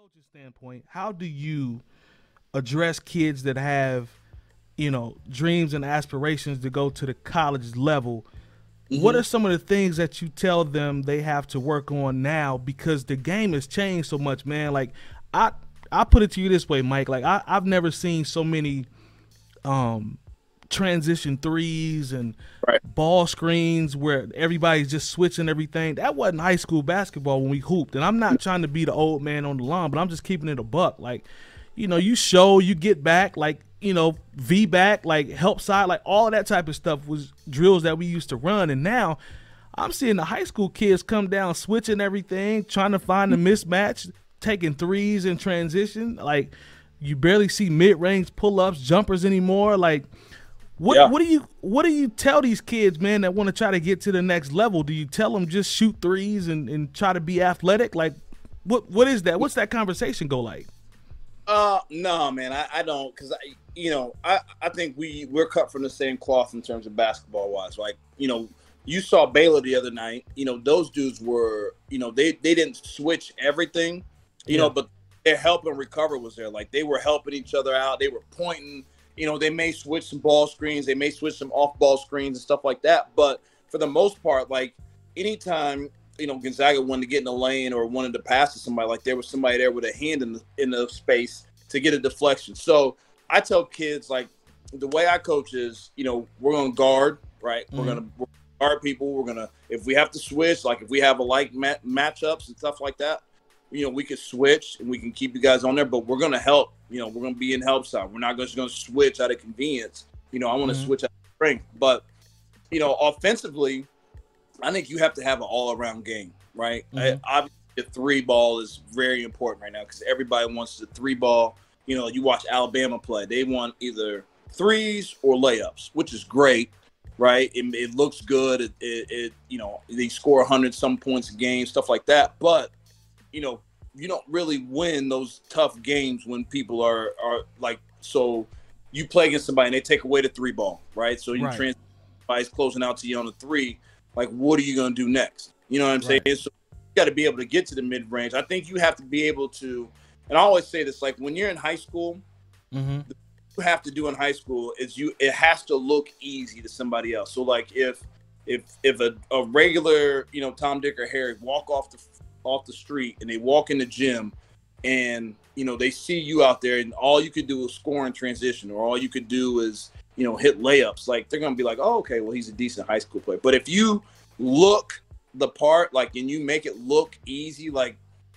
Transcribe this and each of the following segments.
coach's standpoint, how do you address kids that have, dreams and aspirations to go to the college level? What are some of the things that you tell them they have to work on now? Because the game has changed so much, man. Like, I put it to you this way, Mike. Like, I've never seen so many transition threes and ball screens where everybody's just switching everything. That wasn't high school basketball when we hooped. And I'm not trying to be the old man on the lawn, but I'm just keeping it a buck. Like, you get back, like, V back, like help side, like all of that type of stuff was drills that we used to run. And now I'm seeing the high school kids come down, switching everything, trying to find the mismatch, taking threes in transition. Like, you barely see mid-range pull-ups, jumpers anymore. Like, what do you tell these kids, man, that want to try to get to the next level? Do you tell them just shoot threes and try to be athletic? Like, what is that? What's that conversation go like? No, man, I don't, because I think we're cut from the same cloth in terms of basketball wise. Like, you saw Baylor the other night. Those dudes were, they didn't switch everything, but their help and recover was there. Like, they were helping each other out. They were pointing. They may switch some ball screens. They may switch some off-ball screens and stuff like that. But for the most part, like, anytime Gonzaga wanted to get in the lane or wanted to pass to somebody, like, there was somebody there with a hand in the space to get a deflection. So I tell kids, like, the way I coach is, we're going to guard, right? We're going to guard people. We're going to, if we have to switch, like if we have a matchups and stuff like that, we can switch and we can keep you guys on there, but we're going to help. We're going to be in help side. We're not just going to switch out of convenience. I want to switch out of strength. But, offensively, I think you have to have an all-around game, right? Obviously, the three ball is very important right now because everybody wants the three ball. You watch Alabama play. They want either threes or layups, which is great, right? It looks good. They score 100-some points a game, stuff like that. But, you don't really win those tough games when people are like, so you play against somebody and they take away the three ball, right? So you somebody's closing out to you on the three. Like, what are you going to do next? You know what I'm saying? So you got to be able to get to the mid-range. I think you have to be able to, and I always say this, like, when you're in high school, what you have to do in high school is it has to look easy to somebody else. So, like, if a regular, Tom, Dick, or Harry walk off the street and they walk in the gym and, they see you out there and all you could do is score in transition, or all you could do is, hit layups, like, they're going to be like, oh, okay, well, he's a decent high school player. But if you look the part, like, and you make it look easy, like,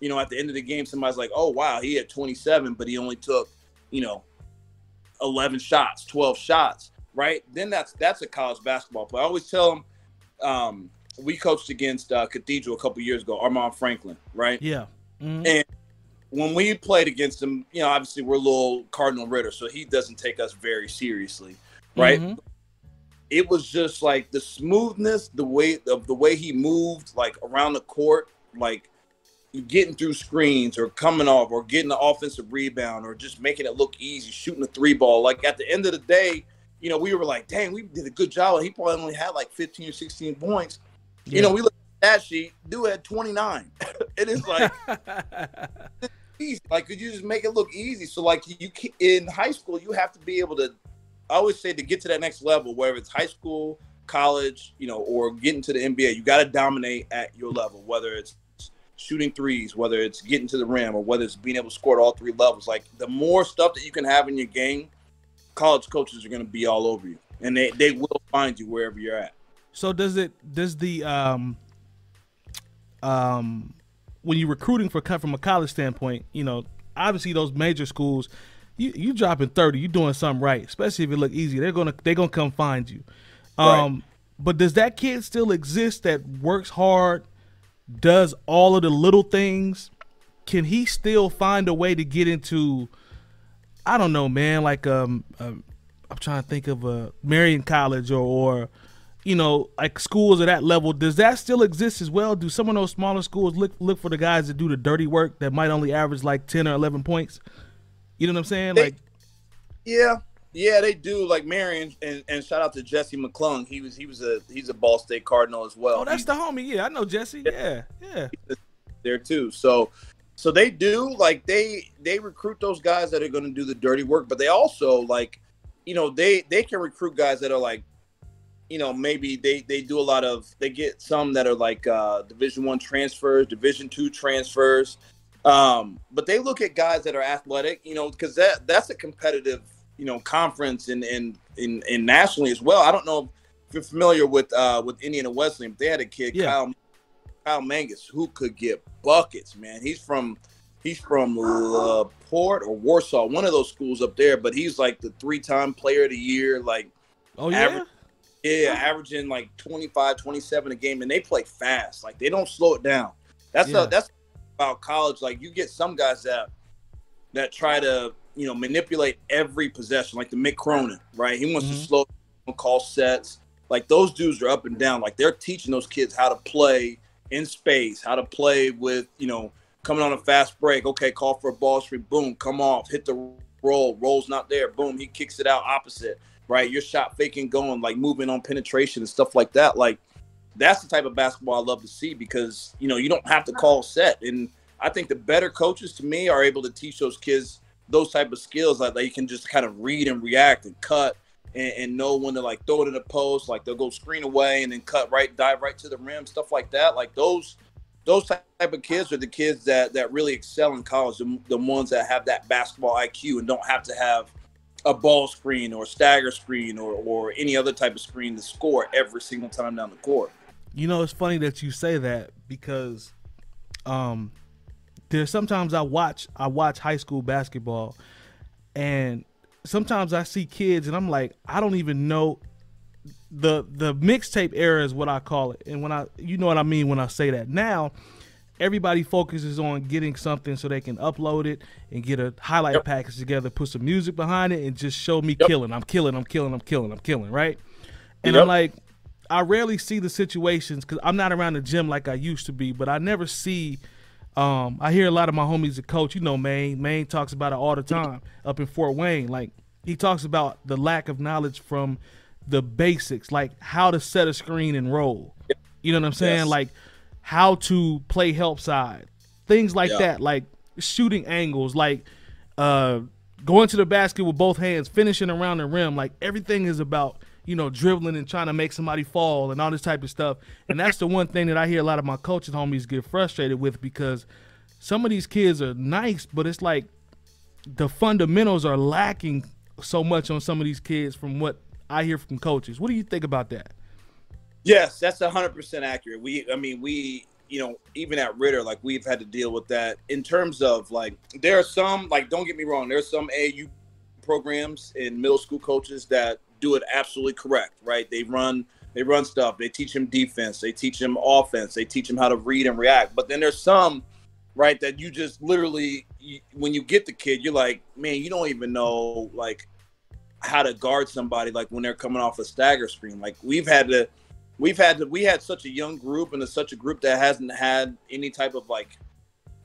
at the end of the game, somebody's like, oh, wow, he had 27, but he only took, 11 shots, 12 shots, right? Then that's a college basketball player. I always tell them, we coached against Cathedral a couple years ago, Armand Franklin, right? Yeah. And when we played against him, obviously we're a little Cardinal Ritter, so he doesn't take us very seriously, right? It was just like the smoothness, the way he moved, like, around the court, like getting through screens or coming off or getting the offensive rebound or just making it look easy, shooting the three ball. Like, at the end of the day, we were like, dang, we did a good job. He probably only had like 15 or 16 points. We looked at that sheet, dude had 29. It is like, easy. Like, could you just make it look easy? So, like, in high school, you have to be able to, I always say, to get to that next level, whether it's high school, college, or getting to the NBA, you got to dominate at your level, whether it's shooting threes, whether it's getting to the rim, or whether it's being able to score at all three levels. Like, the more stuff that you can have in your game, college coaches are going to be all over you, and they will find you wherever you're at. So does the when you're recruiting from a college standpoint, obviously those major schools, you dropping 30, you doing something right, especially if it look easy. They're gonna come find you. But does that kid still exist that works hard, does all of the little things? Can he still find a way to get into, I don't know, man, like I'm trying to think of a Marion College or like schools at that level? Does that still exist as well? Do some of those smaller schools look for the guys that do the dirty work that might only average like 10 or 11 points? You know what I'm saying? Yeah, they do. Like Marion, and shout out to Jesse McClung. He's a Ball State Cardinal as well. Oh, that's the homie. Yeah, I know Jesse. Yeah. There too. So So they do, like, they recruit those guys that are going to do the dirty work, but they also, like, you know, they can recruit guys that are like, you know, maybe they do a lot of, they get some that are like Division I transfers, Division II transfers. But they look at guys that are athletic, you know, because that's a competitive, you know, conference in nationally as well. I don't know if you're familiar with Indiana Wesleyan, but they had a kid, Kyle Mangus, who could get buckets, man. He's from Port or Warsaw, one of those schools up there, but he's like the 3-time player of the year, like averaging like 25, 27 a game, and they play fast. Like, they don't slow it down. That's about college. Like, you get some guys that try to, you know, manipulate every possession, like the Mick Cronin, right? He wants to slow down, call sets. Like, those dudes are up and down. Like, they're teaching those kids how to play in space, how to play with, you know, coming on a fast break. Okay, call for a ball screen. Boom, come off, hit the roll. Roll's not there. Boom, he kicks it out opposite, right? Your shot faking going, like moving on penetration and stuff like that. Like, that's the type of basketball I love to see because, you know, you don't have to call set. And I think the better coaches, to me, are able to teach those kids those type of skills. Like, they can just kind of read and react and cut and know when to, like, throw it in the post. Like, they'll go screen away and then cut right, dive right to the rim, stuff like that. Like, those type of kids are the kids that really excel in college, the ones that have that basketball IQ and don't have to have a ball screen or stagger screen or any other type of screen to score every single time down the court. You know, it's funny that you say that because there's sometimes I watch high school basketball, and sometimes I see kids and I'm like, I don't even know. The mixtape era is what I call it, and you know what I mean when I say that. Now everybody focuses on getting something so they can upload it and get a highlight package together, put some music behind it, and just show me killing. I'm killing, right? And I'm like, I rarely see the situations because I'm not around the gym like I used to be, but I never see. I hear a lot of my homies that coach, you know, Maine talks about it all the time up in Fort Wayne. Like, he talks about the lack of knowledge from the basics, like how to set a screen and roll. You know what I'm saying? Yes. Like how to play help side, things like that, like shooting angles, like going to the basket with both hands, finishing around the rim. Like, everything is about, you know, dribbling and trying to make somebody fall and all this type of stuff. And that's the one thing that I hear a lot of my coaches homies get frustrated with, because some of these kids are nice, but it's like the fundamentals are lacking so much on some of these kids from what I hear from coaches. What do you think about that? Yes, that's 100% accurate. We, you know, even at Ritter, like, we've had to deal with that in terms of, like, there are some, like, don't get me wrong, there's some AAU programs and middle school coaches that do it absolutely correct, right? They run stuff. They teach them defense. They teach them offense. They teach them how to read and react. But then there's some, right, that you just literally, when you get the kid, you're like, man, you don't even know, like, how to guard somebody, like, when they're coming off a stagger screen. Like, we had such a young group and such a group that hasn't had any type of, like,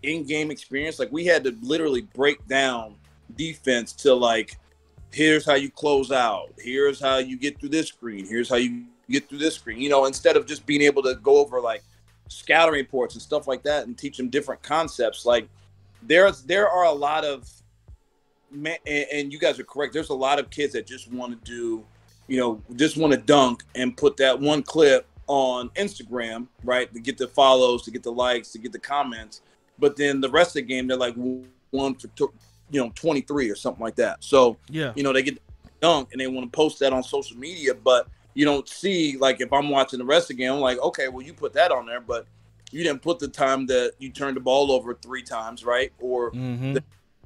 in-game experience. Like, we had to literally break down defense to, like, here's how you close out. Here's how you get through this screen. Here's how you get through this screen. You know, instead of just being able to go over, like, scouting reports and stuff like that and teach them different concepts. Like, there are a lot of, and you guys are correct, there's a lot of kids that just want to do, you know, just want to dunk and put that one clip on Instagram, right, to get the follows, to get the likes, to get the comments. But then the rest of the game, they're like 1 for 23 or something like that. So, you know, they get the dunk and they want to post that on social media, but you don't see, like, if I'm watching the rest of the game, I'm like, okay, well, you put that on there, but you didn't put the time that you turned the ball over 3 times, right? Or the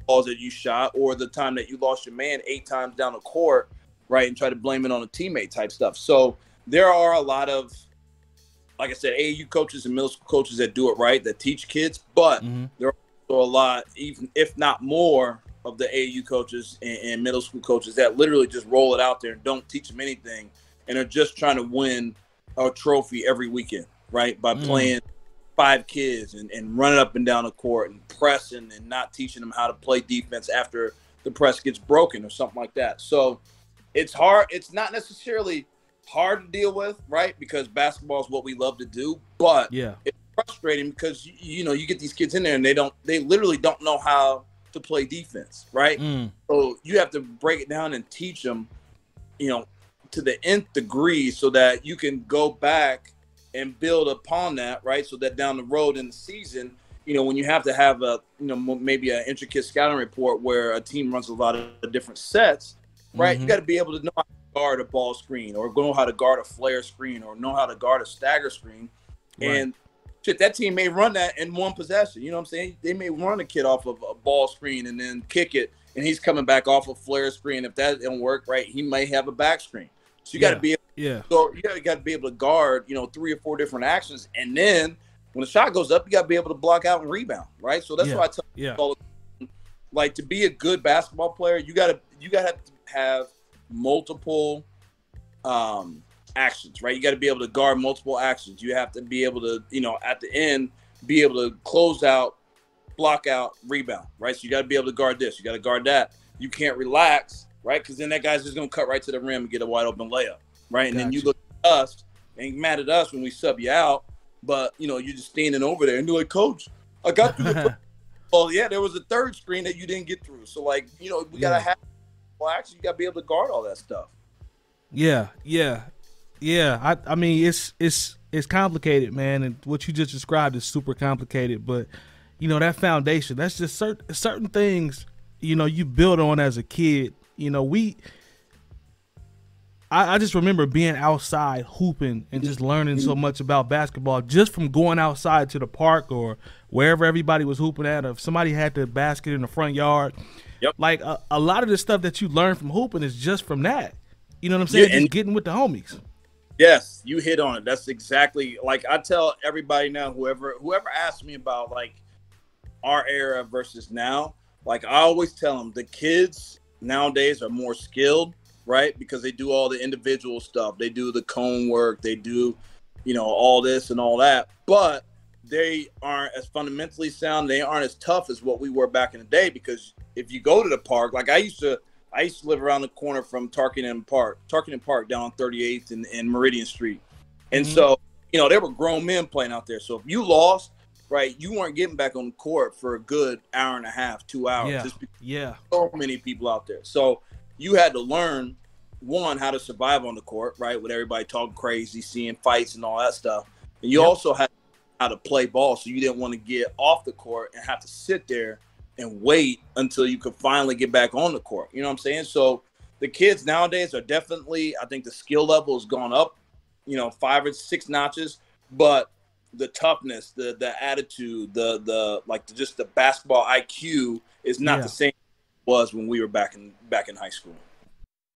balls that you shot, or the time that you lost your man 8 times down the court, right, and try to blame it on a teammate type stuff. So there are a lot of, like I said, AAU coaches and middle school coaches that do it right, that teach kids, but there are also a lot, even if not more, of the AAU coaches and middle school coaches that literally just roll it out there and don't teach them anything and are just trying to win a trophy every weekend, right, by playing 5 kids and running up and down the court and pressing and not teaching them how to play defense after the press gets broken or something like that. So it's hard. It's not necessarily hard to deal with, right, because basketball is what we love to do, but it's frustrating because you get these kids in there and they literally don't know how to play defense, right? So you have to break it down and teach them, to the nth degree so that you can go back and build upon that, right? So that down the road in the season, when you have to have maybe an intricate scouting report where a team runs a lot of different sets, right? You got to be able to know how to guard a ball screen or know how to guard a flare screen or know how to guard a stagger screen. Right. And that team may run that in one possession. You know what I'm saying? They may run a kid off of a ball screen and then kick it, and he's coming back off a flare screen. If that didn't work, right, he may have a back screen. So you got to be able to be able to guard, 3 or 4 different actions, and then when the shot goes up, you got to be able to block out and rebound, right? So that's why I tell people, like, to be a good basketball player, you got to have multiple actions, right? You got to be able to guard multiple actions. You have to be able to, at the end, be able to close out, block out, rebound, right? So you got to be able to guard this. You got to guard that. You can't relax, right? Because then that guy's just going to cut right to the rim and get a wide open layup, right? And then you look at us and you're mad at us when we sub you out, but, you're just standing over there and you're like, Coach, I got through the well, yeah, there was a third screen that you didn't get through. So, like, we got to have action. You got to be able to guard all that stuff. Yeah. I mean, it's complicated, man, and what you just described is super complicated. But that foundation, that's just certain things you build on as a kid. I just remember being outside hooping and just learning so much about basketball just from going outside to the park or wherever everybody was hooping at. Or if somebody had the basket in the front yard, like a lot of the stuff that you learn from hooping is just from that. You know what I'm saying? Just getting with the homies. Yes, you hit on it. That's exactly, like, I tell everybody now, whoever asks me about, like, our era versus now, like, I always tell them the kids nowadays are more skilled, right? Because they do all the individual stuff. They do the cone work. They do, all this and all that. But they aren't as fundamentally sound. They aren't as tough as what we were back in the day. Because if you go to the park, like I used to live around the corner from Tarkington Park down on 38th and Meridian Street. And so, there were grown men playing out there. So if you lost, right, you weren't getting back on the court for a good hour and a half, 2 hours. Just because so many people out there. So you had to learn, one, how to survive on the court, right, with everybody talking crazy, seeing fights and all that stuff. And you also had how to play ball, so you didn't want to get off the court and have to sit there and wait until you could finally get back on the court. You know what I'm saying? So the kids nowadays are definitely, I think the skill level has gone up, 5 or 6 notches, but the toughness, the attitude, just the basketball IQ is not the same as it was when we were back in high school.